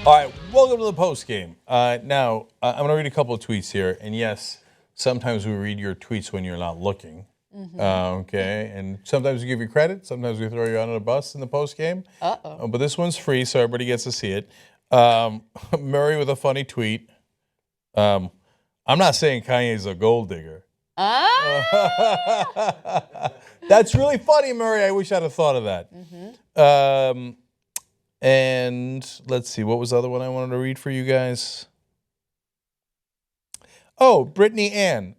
All right, welcome to the post game. Now, I'm going to read a couple of tweets here. And yes, sometimes we read your tweets when you're not looking. Okay, and sometimes we give you credit. Sometimes we throw you under the bus in the post game. But this one's free, so everybody gets to see it. Murray with a funny tweet. I'm not saying Kanye's a gold digger. That's really funny, Murray. I wish I'd have thought of that. And let's see, what was the other one I wanted to read for you guys? Oh, Brittany Ann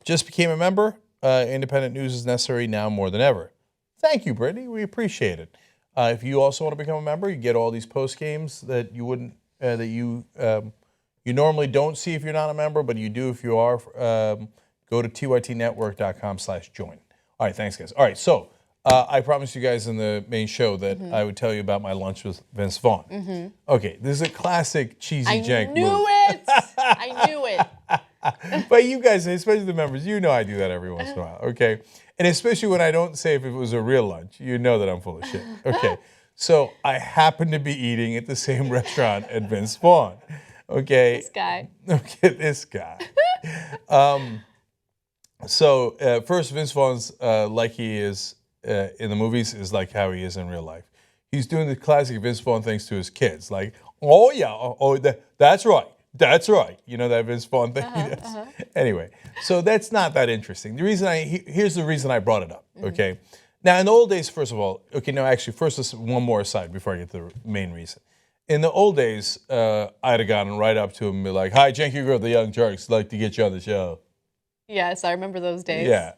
just became a member. Independent news is necessary now more than ever. Thank you, Brittany. We appreciate it. If you also want to become a member, you get all these post games that you wouldn't, you normally don't see if you're not a member, but you do if you are. Go to tytnetwork.com/join. All right, thanks, guys. All right, so I promised you guys in the main show that I would tell you about my lunch with Vince Vaughn. Okay, this is a classic cheesy Cenk move. I knew it. But you guys, especially the members, you know I do that every once in a while, okay? And especially when I don't say if it was a real lunch, you know that I'm full of shit, okay? So I happen to be eating at the same restaurant at Vince Vaughn, okay? This guy. Okay, this guy. So first, Vince Vaughn's like he is in the movies is like how he is in real life. He's doing the classic Vince Vaughn things to his kids, like, oh yeah, that's right. That's right. You know that Vince Vaughn thing he does? Anyway, so that's not that interesting. Here's the reason I brought it up, okay? Now, in the old days, first of all, okay, no, actually, first, one more aside before I get to the main reason. In the old days, I'd have gotten right up to him and be like, hi, Cenk, you of the Young Turks. Like to get you on the show. Yes, I remember those days. Yeah.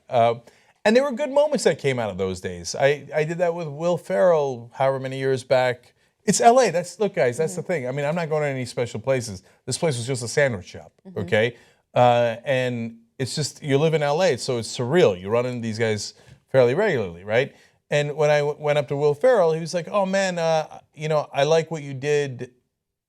And there were good moments that came out of those days. I did that with Will Ferrell however many years back. It's L.A. Look, guys, that's the thing. I mean, I'm not going to any special places. This place was just a sandwich shop, okay? And it's just, you live in L.A., so it's surreal. You run into these guys fairly regularly, right? And when I went up to Will Ferrell, he was like, oh, man, I like what you did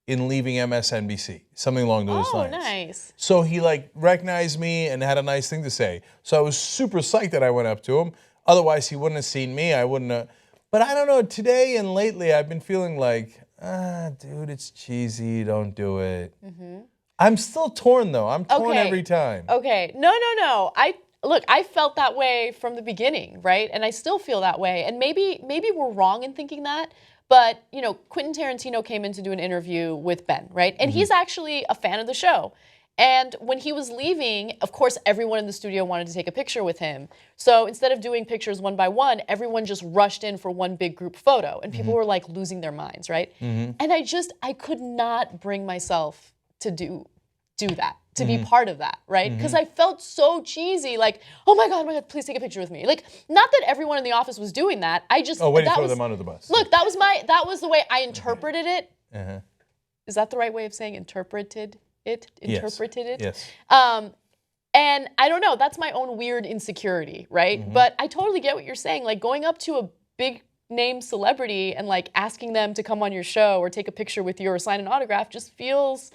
in leaving MSNBC, something along those lines. Oh, nice. So he, recognized me and had a nice thing to say. So I was super psyched that I went up to him. Otherwise, he wouldn't have seen me. I wouldn't have... But I don't know, today and lately I've been feeling like, dude, it's cheesy, don't do it. I'm still torn though. I'm torn every time. Okay, no. I felt that way from the beginning, right? And I still feel that way. And maybe we're wrong in thinking that. But, Quentin Tarantino came in to do an interview with Ben, right? And he's actually a fan of the show. And when he was leaving, of course, everyone in the studio wanted to take a picture with him. So instead of doing pictures one by one, everyone just rushed in for one big group photo. And people were like losing their minds, right? And I could not bring myself to do that, to be part of that, right? Because I felt so cheesy, like, oh my God, please take a picture with me. Like, not that everyone in the office was doing that. I just way to throw them under the bus. Look, that was the way I interpreted it. Is that the right way of saying interpreted? Interpreted it? Yes. And I don't know, that's my own weird insecurity, right? But I totally get what you're saying. Like going up to a big name celebrity and like asking them to come on your show or take a picture with you or sign an autograph just feels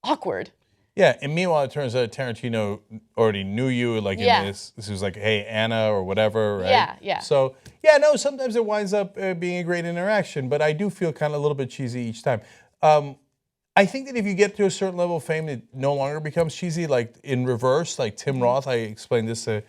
awkward. Yeah, and meanwhile, it turns out Tarantino already knew you, like in this was like, hey, Anna or whatever, right? Yeah. So, sometimes it winds up being a great interaction, but I do feel kind of a little bit cheesy each time. I think that if you get to a certain level of fame, it no longer becomes cheesy. Like in reverse, like Tim Roth, I explained this a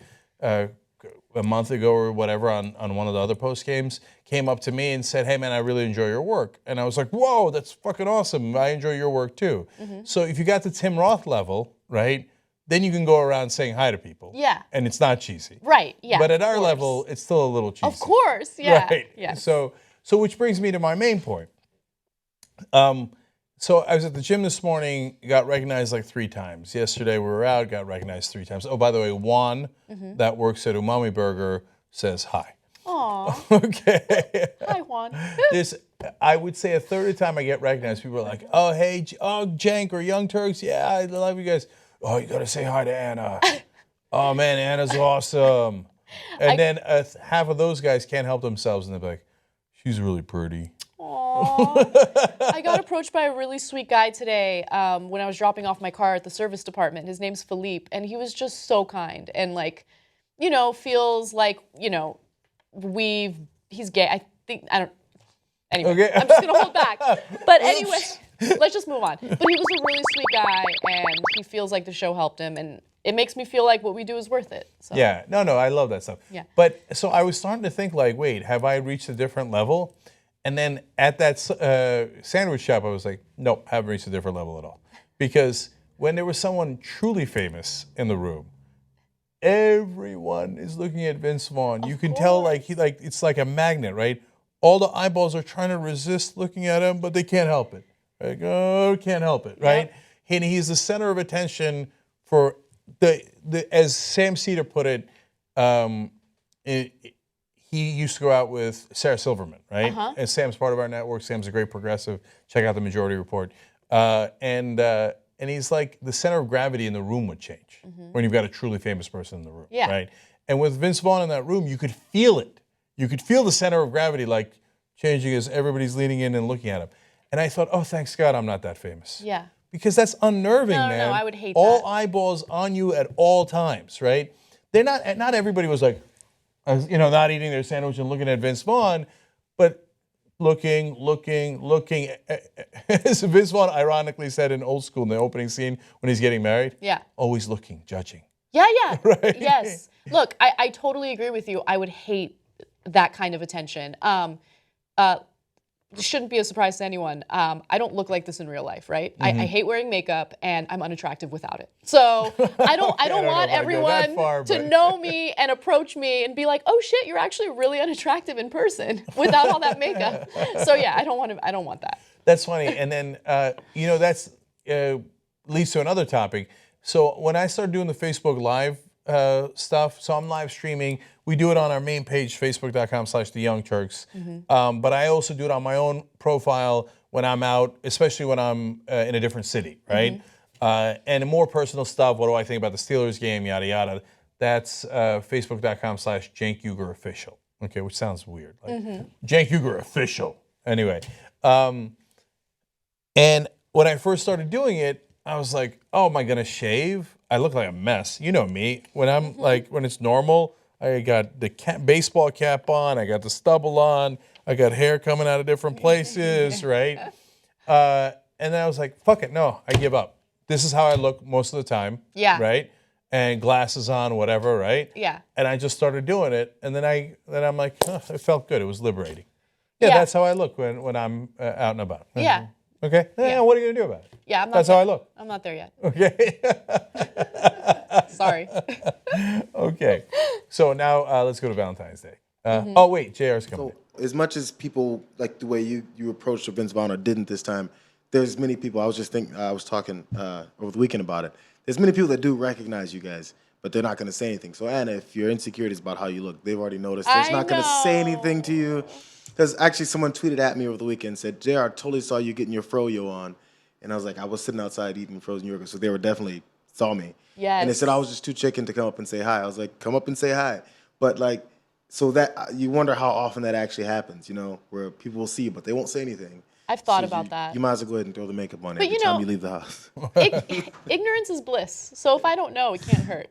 month ago or whatever on one of the other post games, came up to me and said, hey man, I really enjoy your work. And I was like, whoa, that's fucking awesome. I enjoy your work too. So if you got to Tim Roth level, right, then you can go around saying hi to people. Yeah. And it's not cheesy. Right, yeah. But at our level, it's still a little cheesy. Of course, yeah. Right. Yes. So which brings me to my main point. So I was at the gym this morning, got recognized like 3 times. Yesterday we were out, got recognized 3 times. Oh, by the way, Juan, that works at Umami Burger, says hi. Aww. Okay. Hi, Juan. I would say a third of the time I get recognized, people are like, oh, hey, Cenk or Young Turks, yeah, I love you guys. Oh, you got to say hi to Anna. Oh, man, Anna's awesome. And then half of those guys can't help themselves, and they're like, she's really pretty. Aww. I got approached by a really sweet guy today when I was dropping off my car at the service department. His name's Philippe, and he was just so kind and feels like, he's gay. Anyway, okay. I'm just gonna hold back. But anyway, Let's just move on. But he was a really sweet guy, and he feels like the show helped him, and it makes me feel like what we do is worth it. So. Yeah, no, I love that stuff. Yeah. But so I was starting to think like, wait, have I reached a different level? And then at that sandwich shop, I was like, nope, haven't reached a different level at all. Because when there was someone truly famous in the room, everyone is looking at Vince Vaughn. You can tell like it's like a magnet, right? All the eyeballs are trying to resist looking at him, but they can't help it. Like, oh, can't help it, right? Yep. And he's the center of attention for the as Sam Cedar put it, he used to go out with Sarah Silverman, right? And Sam's part of our network. Sam's a great progressive. Check out the Majority Report. And he's like the center of gravity in the room would change when you've got a truly famous person in the room, right? And with Vince Vaughn in that room, you could feel it. You could feel the center of gravity like changing as everybody's leaning in and looking at him. And I thought, oh, thanks God I'm not that famous. Yeah. Because that's unnerving, man. No, I would hate all that. eyeballs on you at all times, right? They're not everybody was like, not eating their sandwich and looking at Vince Vaughn, but looking. As Vince Vaughn ironically said in Old School in the opening scene when he's getting married, always looking, judging. Yeah. Right? Yes. Look, I totally agree with you. I would hate that kind of attention. This shouldn't be a surprise to anyone. I don't look like this in real life, right? I hate wearing makeup, and I'm unattractive without it. So I don't want everyone to know me and approach me and be like, "Oh shit, you're actually really unattractive in person without all that makeup." So yeah, I don't want that. That's funny, and then that's leads to another topic. So when I started doing the Facebook Live stuff, so I'm live streaming. We do it on our main page, facebook.com/theyoungturks. But I also do it on my own profile when I'm out, especially when I'm in a different city, right? And more personal stuff, what do I think about the Steelers game, yada, yada. That's facebook.com/JankUgerOfficial. Okay, which sounds weird. Like, Cenk Uygur Official. Anyway. And when I first started doing it, I was like, oh, am I going to shave? I look like a mess. You know me. When I'm when it's normal, I got the baseball cap on, I got the stubble on, I got hair coming out of different places, right? And then I was like, fuck it, no, I give up. This is how I look most of the time, right? And glasses on, whatever, right? Yeah. And I just started doing it, and then I'm like, oh, it felt good. It was liberating. Yeah, that's how I look when I'm out and about. Yeah. Okay. Yeah. What are you gonna do about it? Yeah, I'm not. That's how I look. I'm not there yet. Okay. Sorry. Okay. So now let's go to Valentine's Day. Oh wait, Jayar's coming. So as much as people like the way you approached Vince Vaughn or didn't this time, there's many people. I was talking over the weekend about it. There's many people that do recognize you guys, but they're not going to say anything. So Anna, if your insecurities about how you look, they've already noticed. They're not going to say anything to you. Because actually someone tweeted at me over the weekend and said, Jayar, totally saw you getting your froyo on. And I was like, I was sitting outside eating frozen yogurt, so they were definitely saw me. Yes. And they said I was just too chicken to come up and say hi. I was like, come up and say hi. But like, so that you wonder how often that actually happens, where people will see you, but they won't say anything. I've thought about that. You might as well go ahead and throw the makeup on every time you leave the house. Ignorance is bliss. So if I don't know, it can't hurt.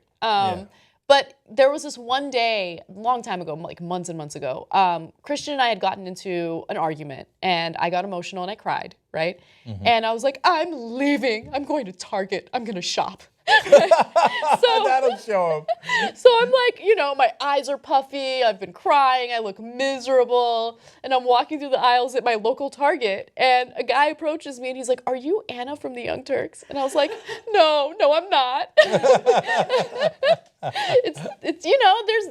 But there was this one day, a long time ago, like months and months ago, Christian and I had gotten into an argument, and I got emotional and I cried, right? And I was like, I'm leaving. I'm going to Target. I'm going to shop. That'll show him. So I'm like, my eyes are puffy. I've been crying. I look miserable. And I'm walking through the aisles at my local Target. And a guy approaches me and he's like, are you Anna from the Young Turks? And I was like, no, I'm not.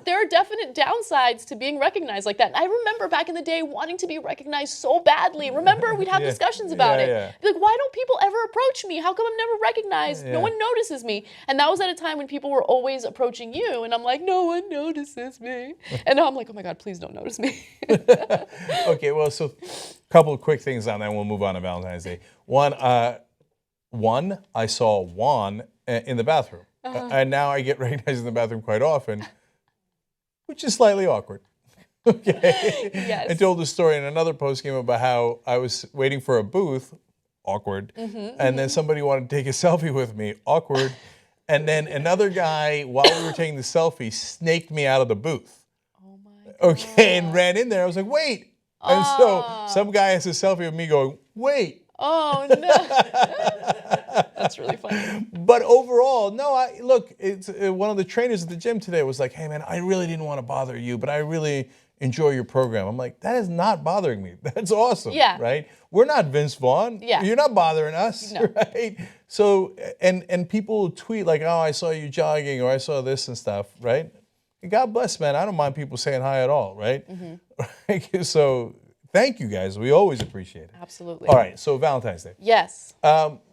There are definite downsides to being recognized like that. And I remember back in the day wanting to be recognized so badly. Remember, we'd have discussions about it. Be like, why don't people ever approach me? How come I'm never recognized? No one notices me. And that was at a time when people were always approaching you. And I'm like, no one notices me. And now I'm like, oh my God, please don't notice me. Okay, well, so a couple of quick things on that, and we'll move on to Valentine's Day. One, I saw Juan in the bathroom. And now I get recognized in the bathroom quite often, which is slightly awkward. Okay. Yes. I told the story in another post game about how I was waiting for a booth, awkward, and then somebody wanted to take a selfie with me, awkward, and then another guy, while we were taking the selfie, snaked me out of the booth. Oh my God. Okay, and ran in there. I was like, wait. And so some guy has a selfie of me going, wait. Oh no. That's really funny. But overall, no, look, it's one of the trainers at the gym today was like, hey man, I really didn't want to bother you, but I really enjoy your program. I'm like, that is not bothering me. That's awesome. Yeah. Right? We're not Vince Vaughn. Yeah. You're not bothering us. No. Right? So and people tweet like, oh, I saw you jogging or I saw this and stuff, right? God bless, man. I don't mind people saying hi at all, right? So thank you guys. We always appreciate it. Absolutely. All right, so Valentine's Day. Yes.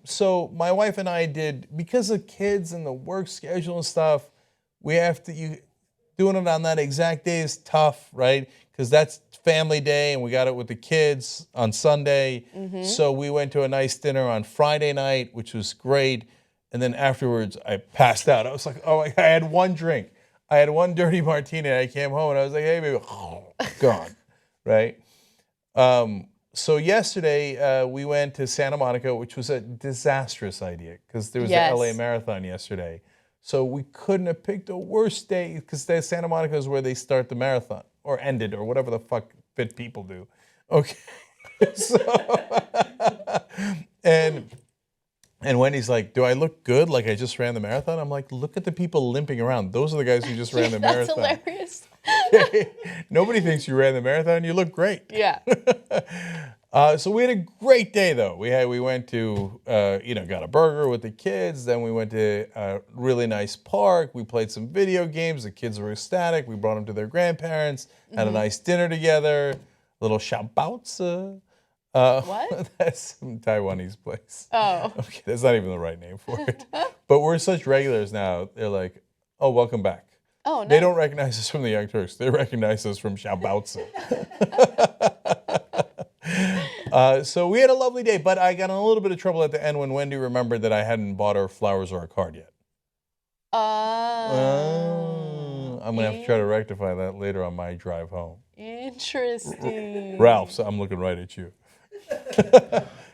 So my wife and I did, because of kids and the work schedule and stuff, we have to, doing it on that exact day is tough, right? Because that's family day and we got it with the kids on Sunday. So we went to a nice dinner on Friday night, which was great. And then afterwards, I passed out. I was like, oh, I had one drink. I had one dirty martini and I came home and I was like, hey, baby, gone, right? So yesterday, we went to Santa Monica, which was a disastrous idea because there was the LA Marathon yesterday. So we couldn't have picked a worse day because Santa Monica is where they start the marathon or ended or whatever the fuck fit people do. Okay. So, and Wendy's like, do I look good like I just ran the marathon? I'm like, look at the people limping around. Those are the guys who just ran the marathon. That's hilarious. Nobody thinks you ran the marathon. You look great. Yeah. So we had a great day though. We went to got a burger with the kids. Then we went to a really nice park. We played some video games. The kids were ecstatic. We brought them to their grandparents. Had a nice dinner together. A little shabaozi. What? That's some Taiwanese place. Oh. Okay, that's not even the right name for it. But we're such regulars now. They're like, oh, welcome back. Oh, nice. They don't recognize us from the Young Turks. They recognize us from shabaozi. So we had a lovely day, but I got in a little bit of trouble at the end when Wendy remembered that I hadn't bought her flowers or a card yet. I'm going to have to try to rectify that later on my drive home. Interesting. Ralph, so I'm looking right at you.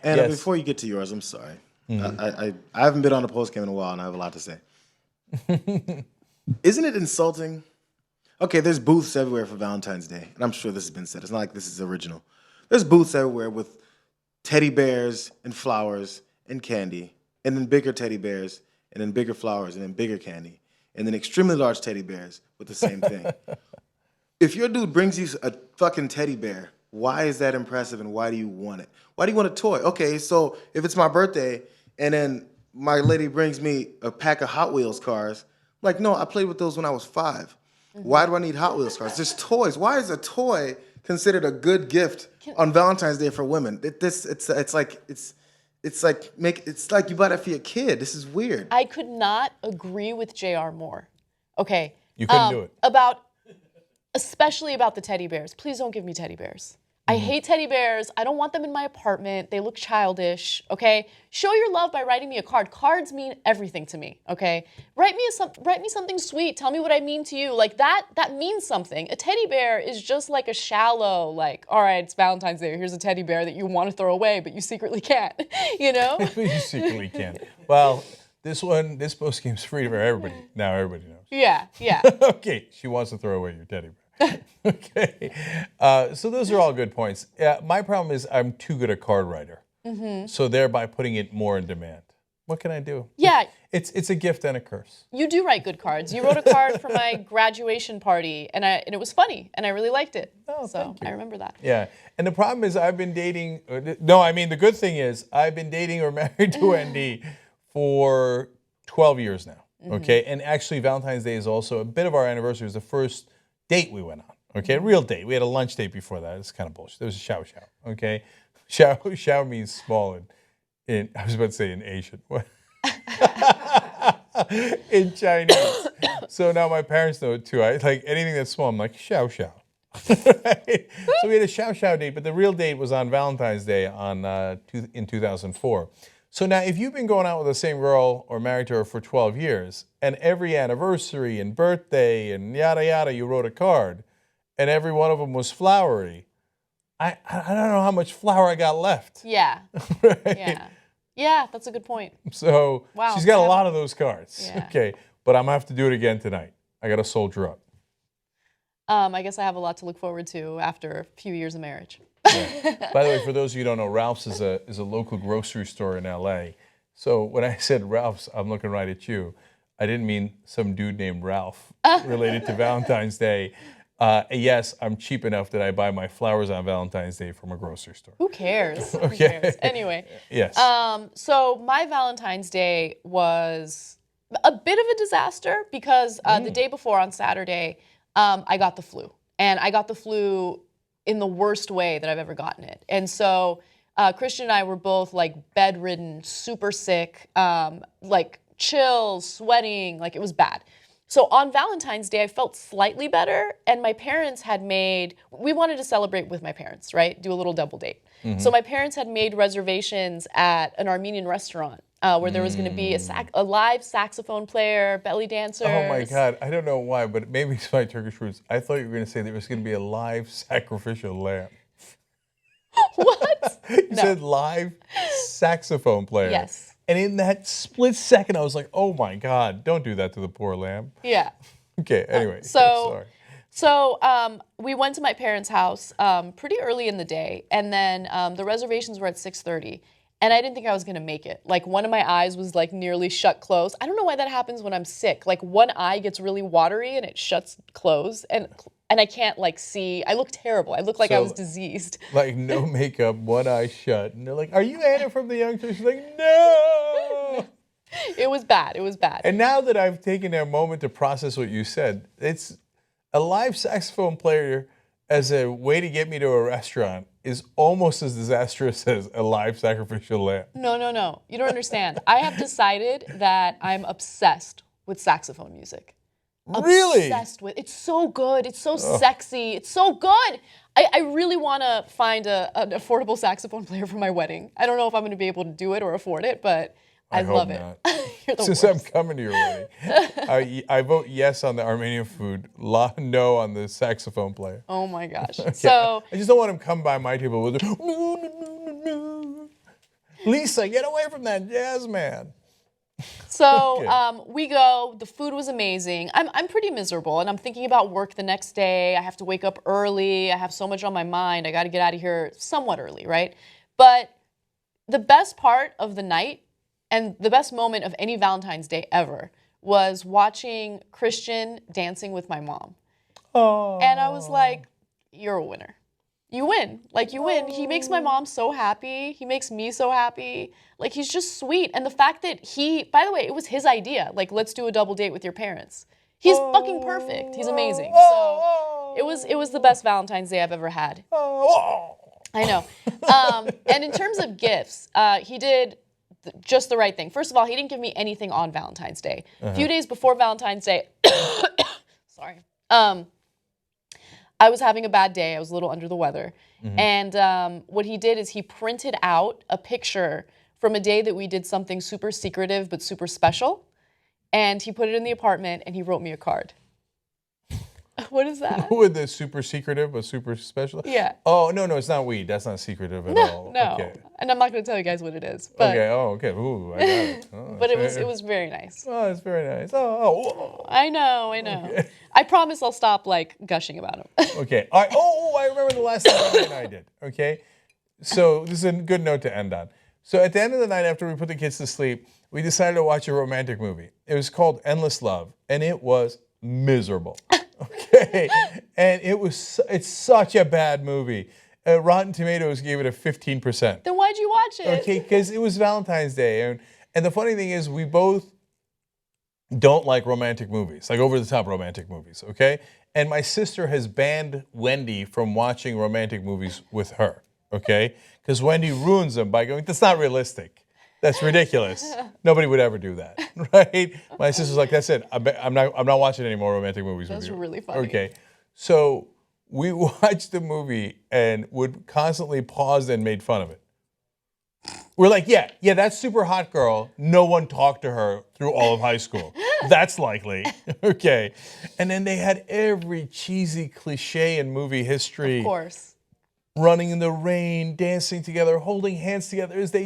And Yes. before you get to yours, I'm sorry. I haven't been on a post game in a while, and I have a lot to say. Isn't it insulting? Okay, there's booths everywhere for Valentine's Day, and I'm sure this has been said. It's not like this is original. There's booths everywhere with teddy bears and flowers and candy, and then bigger teddy bears, and then bigger flowers, and then bigger candy, and then extremely large teddy bears with the same thing. If your dude brings you a fucking teddy bear, why is that impressive and why do you want it? Why do you want a toy? Okay, so if it's my birthday and then my lady brings me a pack of Hot Wheels cars, I'm like, no, I played with those when I was 5. Why do I need Hot Wheels cars? There's toys. Why is a toy considered a good gift on Valentine's Day for women? It's like you buy that for your kid. This is weird. I could not agree with Jayar more. Okay. You couldn't do it. Especially about the teddy bears. Please don't give me teddy bears. I hate teddy bears. I don't want them in my apartment. They look childish, okay? Show your love by writing me a card. Cards mean everything to me, okay? Write me something sweet. Tell me what I mean to you. Like that means something. A teddy bear is just like a shallow, like, all right, it's Valentine's Day. Here's a teddy bear that you want to throw away, but you secretly can't, you know? You secretly can. Well, this post game's free for everybody. Now everybody knows. Yeah. Okay, she wants to throw away your teddy bear. Okay, so those are all good points. My problem is I'm too good a card writer, so thereby putting it more in demand. What can I do? Yeah. It's a gift and a curse. You do write good cards. You wrote a card for my graduation party, and it was funny, and I really liked it. Oh, so thank you. I remember that. Yeah, and the problem is I've been dating. The good thing is I've been dating or married to Wendy for 12 years now. Okay, and actually Valentine's Day is also a bit of our anniversary. It was the first date we went on. Okay, a real date. We had a lunch date before that. It's kind of bullshit. It was a chow. Okay, chow means small in I was about to say in Asian. In Chinese. So now my parents know it too. I like anything that's small. I'm like chow. Right? So we had a chow date, but the real date was on Valentine's Day in 2004. So now if you've been going out with the same girl or married to her for 12 years, and every anniversary and birthday and yada yada, you wrote a card, and every one of them was flowery, I don't know how much flour I got left. Yeah. Right? Yeah, that's a good point. So Wow. she's got a lot of those cards. Yeah. Okay, but I'm gonna have to do it again tonight. I gotta soldier up. I guess I have a lot to look forward to after a few years of marriage. Yeah. By the way, for those of you who don't know, Ralph's is a local grocery store in LA. So when I said Ralph's, I'm looking right at you. I didn't mean some dude named Ralph related to Valentine's Day. Yes, I'm cheap enough that I buy my flowers on Valentine's Day from a grocery store. Who cares? Who Okay. cares? Anyway. Yes. So my Valentine's Day was a bit of a disaster because the day before on Saturday, I got the flu. And I got the flu in the worst way that I've ever gotten it. And so Christian and I were both like bedridden, super sick, like chills, sweating, like it was bad. So on Valentine's Day, I felt slightly better, and my parents had we wanted to celebrate with my parents, right? Do a little double date. So my parents had made reservations at an Armenian restaurant where there was going to be a live saxophone player, belly dancers. Oh my God, I don't know why, but maybe it's my Turkish roots. I thought you were going to say there was going to be a live sacrificial lamb. What? You said live saxophone player. Yes. And in that split second, I was like, oh my God, don't do that to the poor lamb. Yeah. Okay, anyway. So sorry. We went to my parents' house pretty early in the day, and then the reservations were at 6:30, and I didn't think I was gonna make it. Like one of my eyes was like nearly shut closed. I don't know why that happens when I'm sick. Like one eye gets really watery and it shuts closed, and I can't like see. I look terrible. I look like I was diseased. Like no makeup, one eye shut, and they're like, "Are you Anna from The Young Turks?" She's like, "No." It was bad. It was bad. And now that I've taken a moment to process what you said, it's a live saxophone player as a way to get me to a restaurant is almost as disastrous as a live sacrificial lamb. No. You don't understand. I have decided that I'm obsessed with saxophone music. Really? Obsessed with. It's so good. It's so sexy. It's so good. I really want to find an affordable saxophone player for my wedding. I don't know if I'm going to be able to do it or afford it, but I love it. You're the Since worst. I'm coming to your wedding, I vote yes on the Armenian food, no on the saxophone player. Oh my gosh. So I just don't want him to come by my table with Lisa, get away from that jazz man. So we go. The food was amazing. I'm pretty miserable, and I'm thinking about work the next day. I have to wake up early. I have so much on my mind. I got to get out of here somewhat early, right? But the best part of the night and the best moment of any Valentine's Day ever was watching Christian dancing with my mom. Oh. And I was like, "You're a winner. You win. Like, you win." He makes my mom so happy. He makes me so happy. Like, he's just sweet. And the fact that by the way, it was his idea. Like, let's do a double date with your parents. He's fucking perfect. He's amazing. So it was the best Valentine's Day I've ever had. I know. And in terms of gifts, he did just the right thing. First of all, he didn't give me anything on Valentine's Day. A few days before Valentine's Day, sorry. I was having a bad day. I was a little under the weather. And what he did is he printed out a picture from a day that we did something super secretive but super special. And he put it in the apartment and he wrote me a card. What is that? With the super secretive but super special? Yeah. Oh, no, it's not weed. That's not secretive at all. No. Okay. And I'm not going to tell you guys what it is. But, Okay. Ooh, I got it. Oh, but it was very nice. Oh, it's very nice. Oh. I know. Okay. I promise I'll stop like gushing about him. Okay. All right. I remember the last thing Emily and I did. Okay. So this is a good note to end on. So at the end of the night, after we put the kids to sleep, we decided to watch a romantic movie. It was called Endless Love, and it was miserable. Okay. And it's such a bad movie. Rotten Tomatoes gave it a 15%. Then why'd you watch it? Okay, because it was Valentine's Day. And the funny thing is we both don't like romantic movies, like over-the-top romantic movies, okay? And my sister has banned Wendy from watching romantic movies with her, okay? Because Wendy ruins them by going, that's not realistic. That's ridiculous. Nobody would ever do that, right? My sister's like, that's it. I'm not watching any more romantic movies with you. That's really funny. Okay, so we watched the movie and would constantly pause and made fun of it. We're like, yeah, that's super hot girl. No one talked to her through all of high school. That's likely. Okay. And then they had every cheesy cliche in movie history. Of course. Running in the rain, dancing together, holding hands together as they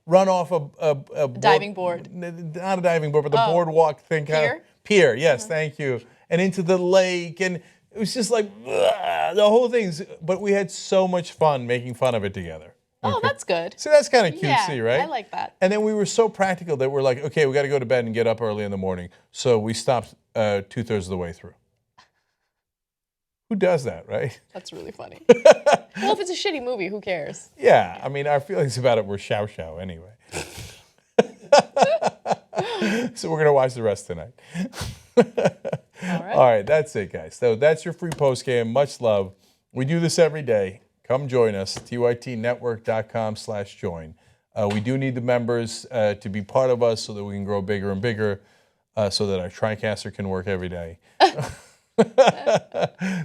run off a diving board. Not a diving board, but the boardwalk thing. Pier? Pier, yes, thank you. And into the lake. And It was just like the whole thing's. But we had so much fun making fun of it together. Oh, that's good. So that's kind of Yeah, cutesy, right? I like that. And then we were so practical that we're like, okay, we got to go to bed and get up early in the morning. So we stopped 2/3 of the way through. Who does that, right? That's really funny. Well, if it's a shitty movie, who cares? Yeah, I mean, our feelings about it were chow anyway. So we're going to watch the rest tonight. All right, that's it, guys. So that's your free post game. Much love. We do this every day. Come join us, tytnetwork.com/join. We do need the members to be part of us so that we can grow bigger and bigger, so that our TriCaster can work every day.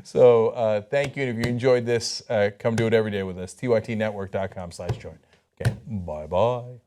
So thank you. And if you enjoyed this, come do it every day with us, tytnetwork.com/join. Okay, bye-bye.